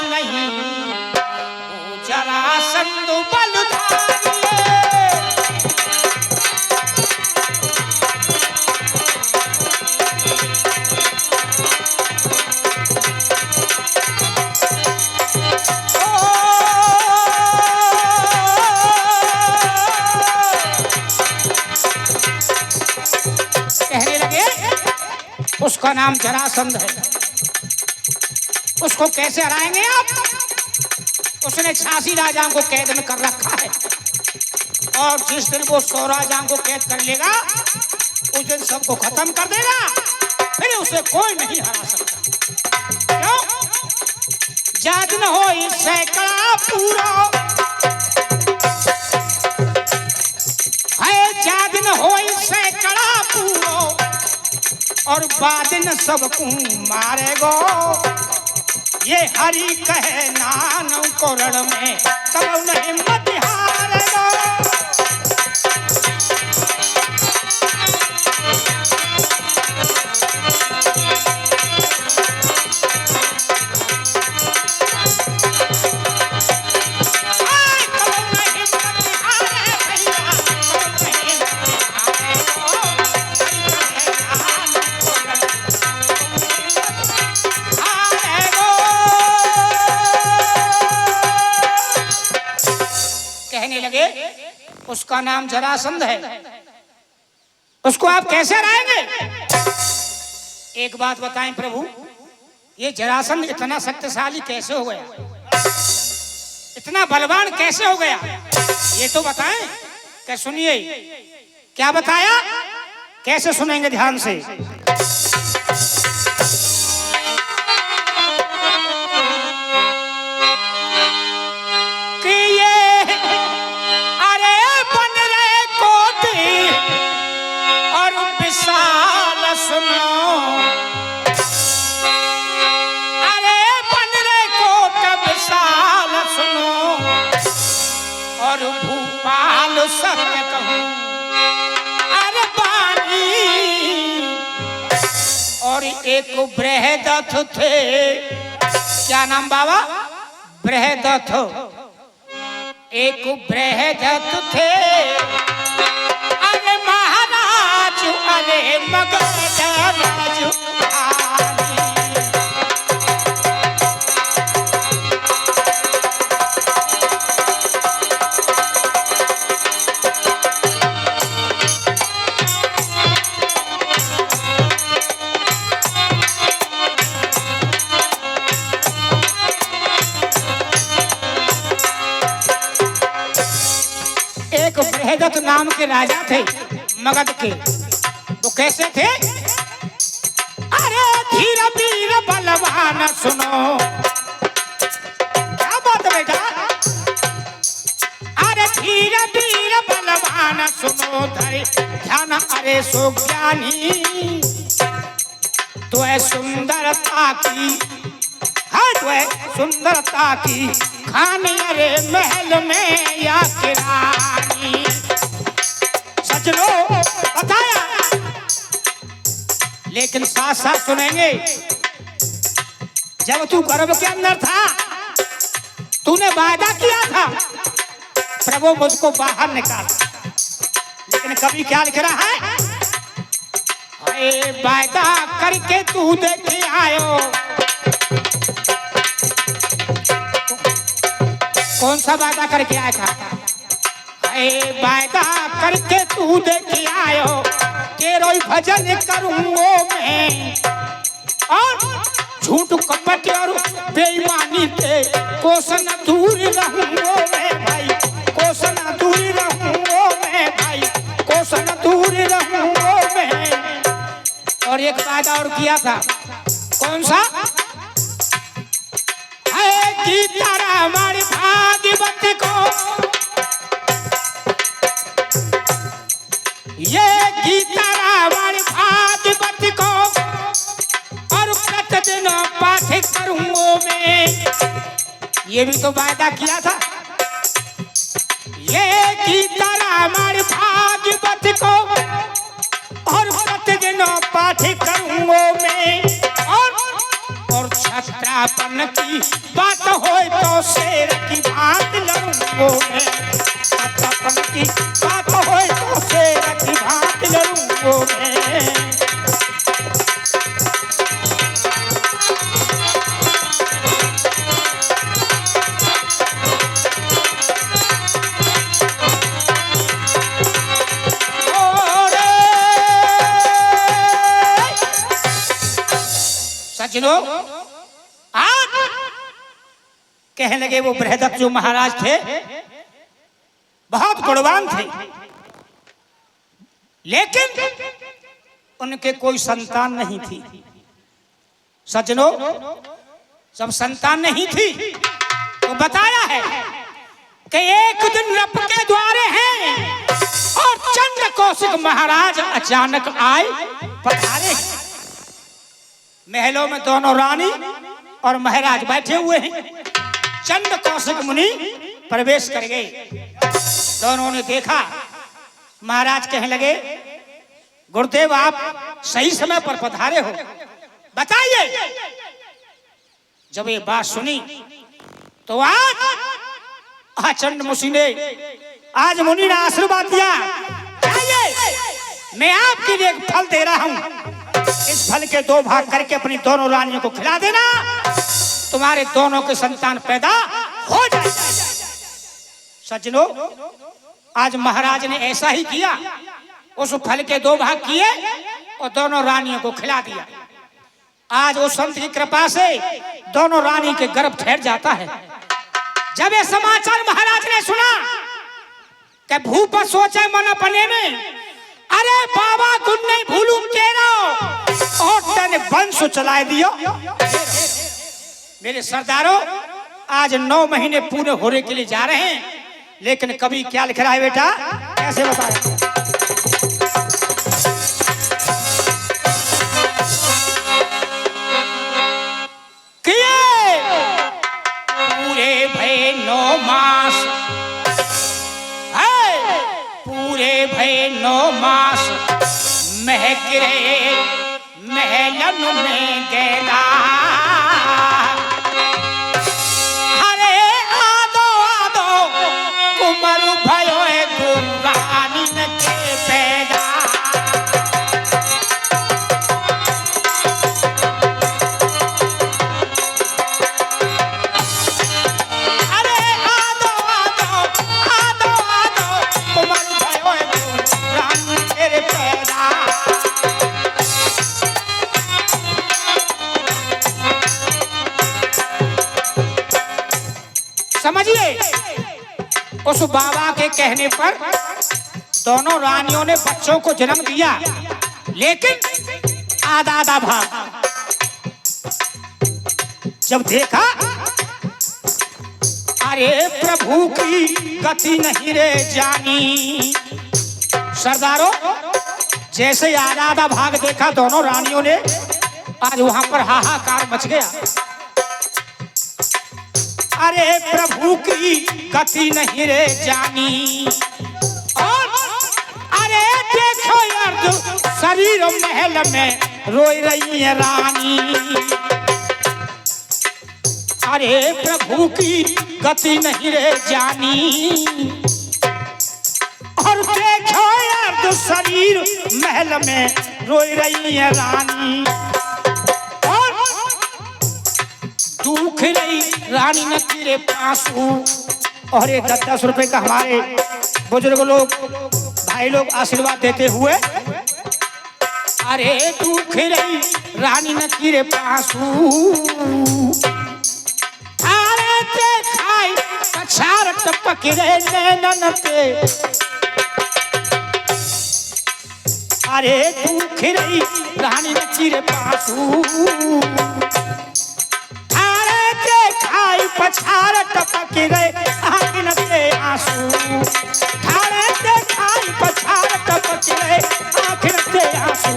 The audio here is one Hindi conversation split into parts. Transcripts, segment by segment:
नहीं वो जरासंध बलधारी। कहने लगे उसका नाम जरासंध है, उसको कैसे हराएंगे आप? उसने 86 राजाओं को कैद में कर रखा है और जिस दिन वो 100 राजाओं को कैद कर लेगा उस दिन सबको खत्म कर देगा, फिर उसे कोई नहीं हरा सकता। क्यों? जात न हो सैकड़ा पूरा है, जात न हो सैकड़ा पूरा और बादिन सबको मारेगो। ये हरि कहे नानौ कोरण में तब नहीं मत हारेगो। उसका नाम जरासंध है, उसको आप कैसे हराएंगे? एक बात बताएं प्रभु, ये जरासंध इतना शक्तिशाली कैसे हो गया, इतना बलवान कैसे हो गया, ये तो बताएं। क्या सुनिए, क्या बताया, कैसे सुनेंगे ध्यान से। सत्य कहूं अरे बानी, और एक बृहदत्थ थे, क्या नाम बाबा? बृहदत्थ। एक बृहदत्थ थे अरे महाराज, अरे मगध राज। बृहदत्थ नाम के राजा थे मगध के। वो कैसे थे? अरे धीर वीर बलवान सुनो, क्या बात है बेटा? अरे धीर वीर बलवान सुनो, धरे ध्यान अरे सो ज्ञानी। तो है सुंदरता की, हाँ तो है सुंदरता की खानी, अरे महल में या किरानी। सजनो बताया, लेकिन साथ साथ सुनेंगे। जब तू गर्भ के अंदर था, तूने वादा किया था प्रभु मुझको बाहर निकाल, लेकिन कभी क्या लिख रहा है? वादा करके तू देखे आयो। कौन सा वादा करके आया था? वादा करके तू देखे आयो, तेरो भजन करूंगो मैं, और झूठ कपट और बेईमानी पे कोसन दूर रहूंगो मैं भाई, कोसन दूर रहूंगो मैं भाई, कोसन दूर रहूंगो मैं। और एक वादा और किया था, कौन सा? गीता रामायण भागवत को, ये गीता रामायण भागवत को और प्रतिदिन पाठ करूंगा मैं। ये भी तो वादा किया था। ये गीता रामायण भागवत को और प्रतिदिन पाठ करूंगा मैं, और छत्र सत्यापन की बात हो तो शेर की भांति लड़ूंगो मैं, सत्यापन की बात हो तो शेर की भांति लड़ूंगो मैं। सज्जनों, आज कहने लगे वो बृहदत्त जो महाराज थे बहुत गुणवान थे, लेकिन उनके कोई संतान नहीं थी। सज्जनों, जब संतान नहीं थी तो बताया है कि एक दिन रब के द्वारे हैं और चंद्र कौशिक महाराज अचानक आए पधारे। महलों में दोनों रानी और महाराज बैठे हुए हैं। चंद्र कौशिक मुनि प्रवेश कर गए। दोनों ने देखा। महाराज कहने लगे, गुरुदेव आप सही समय पर पधारे हो, बताइए। जब ये बात सुनी तो आज चंद्र मुनि ने मुनि ने आशीर्वाद दिया, मैं आपके लिए एक फल दे रहा हूं, इस फल के 2 भाग करके अपनी दोनों रानियों को खिला देना, तुम्हारे दोनों के संतान पैदा हो जाए। सज्जनों, आज महाराज ने ऐसा ही किया। उस फल के 2 भाग किए और दोनों रानियों को खिला दिया। आज उस संत की कृपा से दोनों रानी के गर्भ ठहर जाता है। जब ये समाचार महाराज ने सुना कि भूप सोचे मन अपने में, अरे बाबा गुण नहीं भूलू केरो और तने वंश चलाए दियो। मेरे सरदारों, आज 9 महीने पूरे होने के लिए जा रहे हैं, लेकिन कभी क्या लिख रहा है बेटा, कैसे बताए। पूरे भय 9 मास, पूरे भय 9 मास महक रहे महलन में गैला। अरे आदो आदो कुमर भयो दुर्गानी के पैदा। अरे आदो आदो आदो आदो कुमर भयो दुर्गानी के पैदा। समझिए, उस बाबा के कहने पर दोनों रानियों ने बच्चों को जन्म दिया, लेकिन आधा आधा भाग। जब देखा, अरे प्रभु की गति नहीं रे जानी। सरदारों, जैसे आधा आधा भाग देखा दोनों रानियों ने, आज वहां पर हाहाकार मच गया। अरे प्रभु की गति नहीं रे जानी, और अरे देखो यार शरीर महल में रोई रही है रानी। अरे प्रभु की गति नहीं रे जानी, और देखो यार शरीर महल में रोई रही है रानी। दुख रही रानी न तेरे पासू। और ये 10-10 रुपए का हमारे बुजुर्ग लोग भाई लोग आशीर्वाद देते हुए, अरे दुख रही रानी न तेरे पासू। अरे देखाई पछाड़ टपक रे नैनन पे। अरे दुख रही रानी न तेरे पासू। पछाड़ टपक रे आँखन से आंसू। ठाड़े देखाई पछाड़ टपक रे आँखन से आंसू।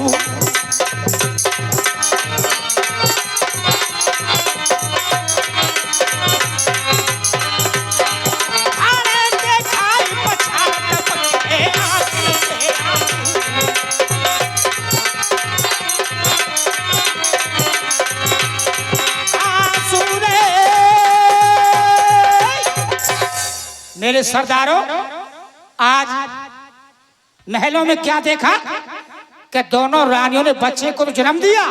ठाड़े देखाई पछाड़ टपक रे आँखन से आंसू। आंसू मेरे सरदारों, आज महलों में क्या देखा कि दोनों रानियों ने बच्चे को तो जन्म दिया,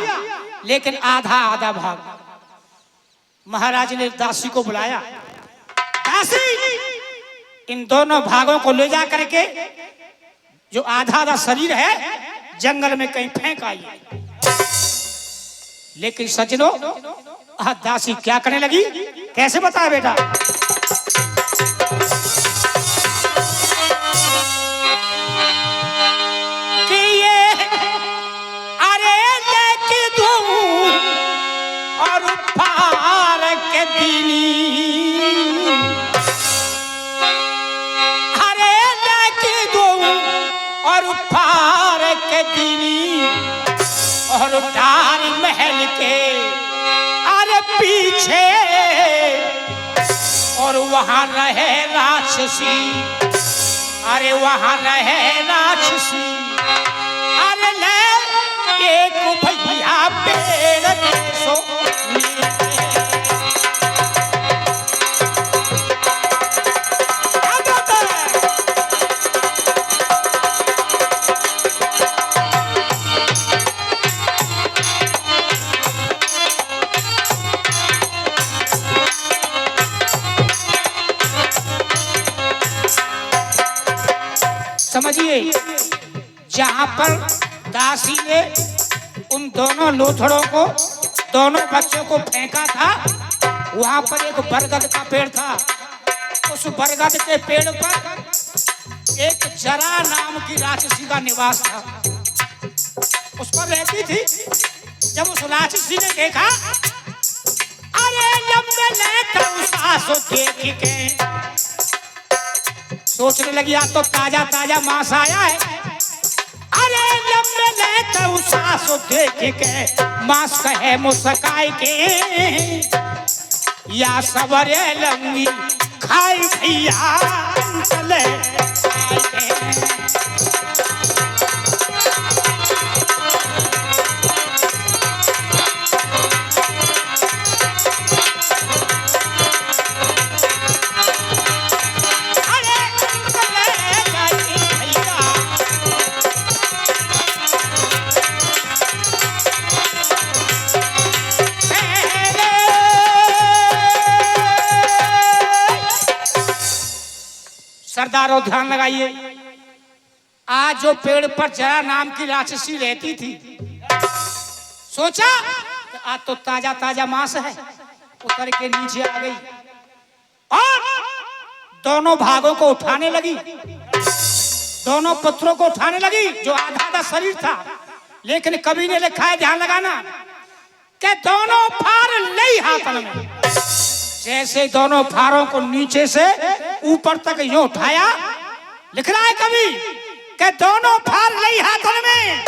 लेकिन आधा आधा भाग। महाराज ने दासी को बुलाया, दासी इन दोनों भागों को ले जा करके जो आधा आधा शरीर है जंगल में कहीं फेंक आई। लेकिन सज्जनों, दासी क्या करने लगी, कैसे बता बेटा? कि ये अरे लेके दूं और फार के दिली, अरे लेके दूं और फार के दिली, और ताज महल के अरे पीछे, और वहां रहे राक्षसी, अरे वहां रहे राक्षसी, अरे ले एक भैया पेड़ के सो समझिए। जहां पर दासी ने उन दोनों लोथड़ों को, दोनों बच्चों को फेंका था, वहां पर एक बरगद का पेड़ था। उस बरगद के पेड़ पर एक जरा नाम की राक्षसी का निवास था, उस पर रहती थी। जब उस राक्षसी ने देखा, अरे लंबे लेकर उस आंसू देख के सोचने लगी, आज तो ताजा ताजा मांस आया है। अरे लंबे लेकर उस आंसू देख के मांस कहे मुस्काई के, या सवरे लंगी खाई भैया चले सरदारों ध्यान लगाइए। आज जो पेड़ पर जरा नाम की राक्षसी रहती थी, सोचा आज तो ताजा ताजा मांस है, उतर के नीचे आ गई और दोनों भागों को उठाने लगी, दोनों पत्थरों को उठाने लगी जो आधा आधा शरीर था। लेकिन कवि ने लिखा है, ध्यान लगाना, कि दोनों फार लई हाथन में। जैसे दोनों फारों को नीचे से ऊपर तक यूं उठाया, लिख रहा है कवि कि दोनों फार लई हाथन में,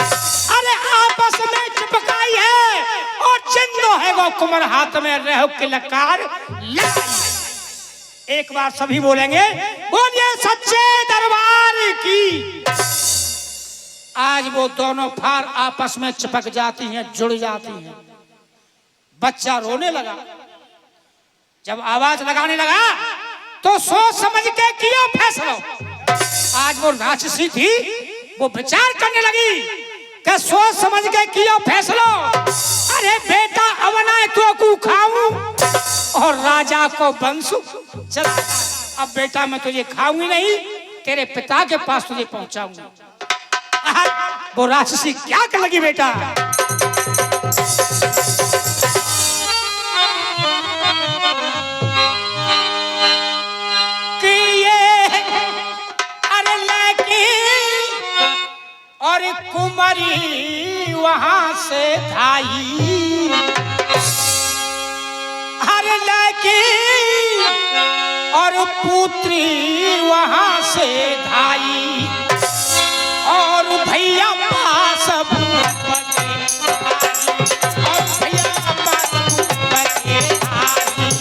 अरे आपस में चिपकाई है, और चिंदो है वो कुमर हाथ में रह के लकार लाई। एक बार सभी बोलेंगे, बोलिए सच्चे दरबार की। आज वो दोनों फार आपस में चिपक जाती हैं, जुड़ जाती हैं। बच्चा रोने लगा। जब आवाज लगाने लगा तो सोच समझ के किया फैसला। आज वो राक्षसी थी, वो विचार करने लगी कि सोच समझ के किया फैसला। अरे बेटा अवना तो को खाऊं और राजा को बंसू। चल अब बेटा मैं तुझे खाऊंगी नहीं, तेरे पिता के पास तुझे पहुंचाऊंगा। वो राक्षसी क्या कर लगी बेटा, और कुमारी वहां से धाई, हर लड़की और पुत्री वहां से धाई, और भैया पास बचे और भैया पास बचे आई।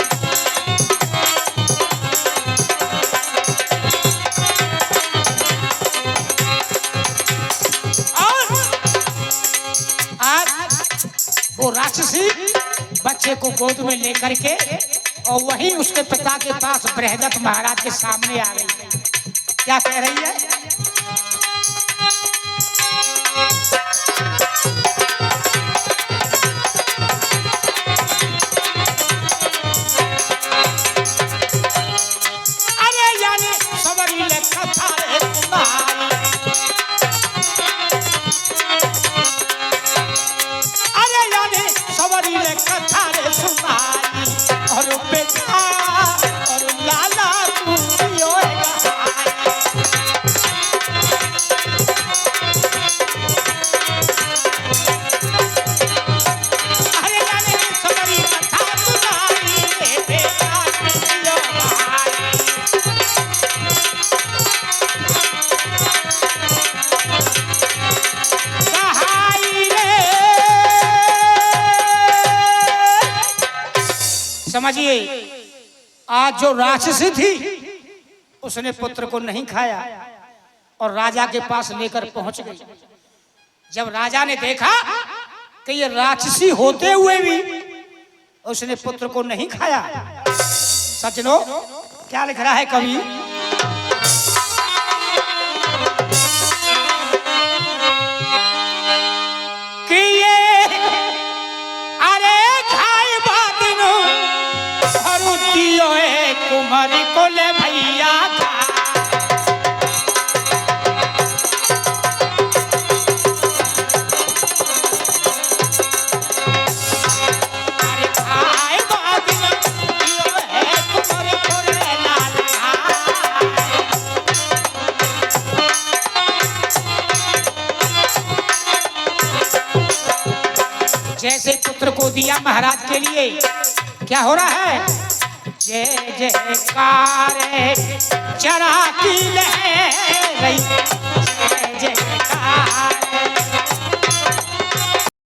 वो राक्षसी बच्चे को गोद में लेकर के और वहीं उसके पिता के पास बृहदत्त महाराज के सामने आ गई। क्या कह रही है? अरे यानी सवरी ले कथा रे तुम्हारी, अरे यानी सवरी ले कथा रे तुम्हारी, और बेटा और लाला तू होएगा। अरे यानी सवरी कथा तुम्हारी रे बेटा तू होएगा। समझिए, आज जो राक्षसी थी उसने पुत्र को नहीं खाया और राजा के पास लेकर पहुंच गई। जब राजा ने देखा कि ये राक्षसी होते हुए भी उसने पुत्र को नहीं खाया। सज्जनों, क्या लिख रहा है कवि? कि ये अरे खाए बादिनो कुमारी को ले भैया खा। अरे खाए बादिनो कुमारी को ले लाल खाए। जैसे पुत्र को दिया महाराज के लिए, क्या हो रहा है? जय जयकार चरा की लहर